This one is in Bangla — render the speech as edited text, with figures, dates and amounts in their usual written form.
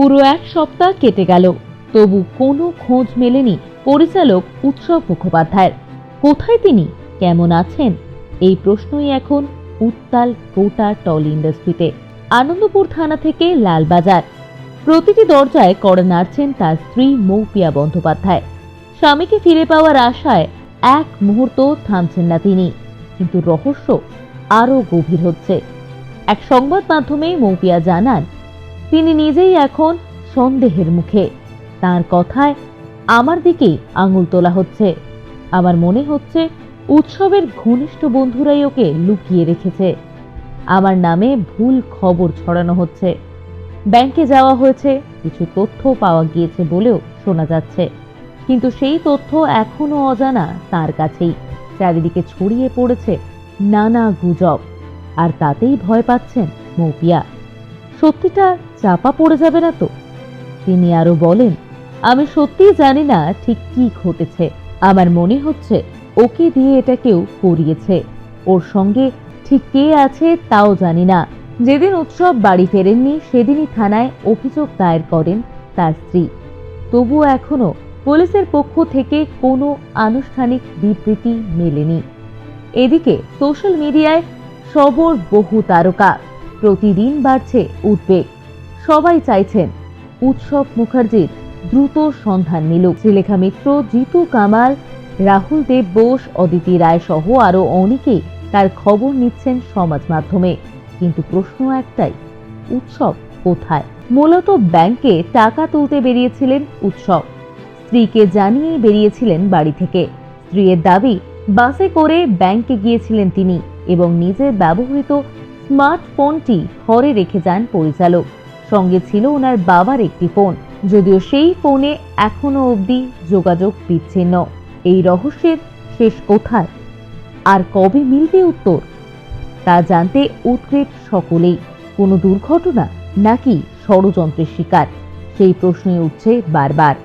পুরো এক সপ্তাহ কেটে গেল, তবু কোনো খোঁজ মেলেনি পরিচালক উৎসব মুখোপাধ্যায়ের। কোথায় তিনি, কেমন আছেন, এই প্রশ্নই এখন উত্তাল গোটা টলি ইন্ডাস্ট্রিতে। আনন্দপুর থানা থেকে লালবাজার, প্রতিটি দরজায় কড়া নাড়ছেন তার স্ত্রী মৌপিয়া বন্দ্যোপাধ্যায়। স্বামীকে ফিরে পাওয়ার আশায় এক মুহূর্ত থামছেন না তিনি, কিন্তু রহস্য আরো গভীর হচ্ছে। এক সংবাদ মাধ্যমে মৌপিয়া জানান, তিনি নিজেই এখন সন্দেহের মুখে। তার কথায় আমার দিকেই আঙুল তোলা হচ্ছে। আমার মনে হচ্ছে উৎসবের ঘনিষ্ঠ বন্ধুরাই ওকে লুকিয়ে রেখেছে। আমার নামে ভুল খবর ছড়ানো হচ্ছে। ব্যাংকে যাওয়া হয়েছে, কিছু তথ্য পাওয়া গিয়েছে বলেও শোনা যাচ্ছে, কিন্তু সেই তথ্য এখনো অজানা তার কাছেই। চারিদিকে ছড়িয়ে পড়েছে নানা গুজব, আর তাতেই ভয় পাচ্ছেন মৌপিয়া। সত্যিটা চাপা পড়ে যাবে না তো? তিনি আরো বলেন, আমি সত্যিই জানি না ঠিক কি ঘটেছে। আমার মনে হচ্ছে ওকে দিয়ে এটা কেউ করিয়েছে। ওর সঙ্গে ঠিক কে আছে তাও জানি না। যেদিন উৎসব বাড়ি ফেরেননি সেদিনই থানায় অভিযোগ দায়ের করেন তার স্ত্রী। তবুও এখনো পুলিশের পক্ষ থেকে কোনো আনুষ্ঠানিক বিবৃতি মেলেনি। এদিকে সোশ্যাল মিডিয়ায় সবর বহু তারকা, প্রতিদিন বাড়ছে উদ্বেগ। সবাই চাইছেন উৎসব মুখার্জির দ্রুত সন্ধান মিলুক। শ্রীলেখা মিত্র, জিতু কামাল, রাহুল দেব বোস, অদিতি রায় সহ আরো অনেকেই তার খবর নিচ্ছেন সমাজ মাধ্যমে। কিন্তু প্রশ্ন একটাই, উৎসব কোথায়? মূলত ব্যাংকে টাকা তুলতে বেরিয়েছিলেন উৎসব। স্ত্রীকে জানিয়েই বেরিয়েছিলেন বাড়ি থেকে। স্ত্রীর দাবি, বাসে করে ব্যাংকে গিয়েছিলেন তিনি এবং নিজের ব্যবহৃত স্মার্টফোনটি ঘরে রেখে যান পরিচালক। সঙ্গে ছিল ওনার বাবার একটি ফোন, যদিও সেই ফোনে এখনো অবধি যোগাযোগ বিচ্ছিন্ন। এই রহস্যের শেষ কোথায় আর কবে মিলবে উত্তর, তা জানতে উদ্গ্রীব সকলেই। কোনো দুর্ঘটনা নাকি ষড়যন্ত্রের শিকার, সেই প্রশ্নই উঠছে বারবার।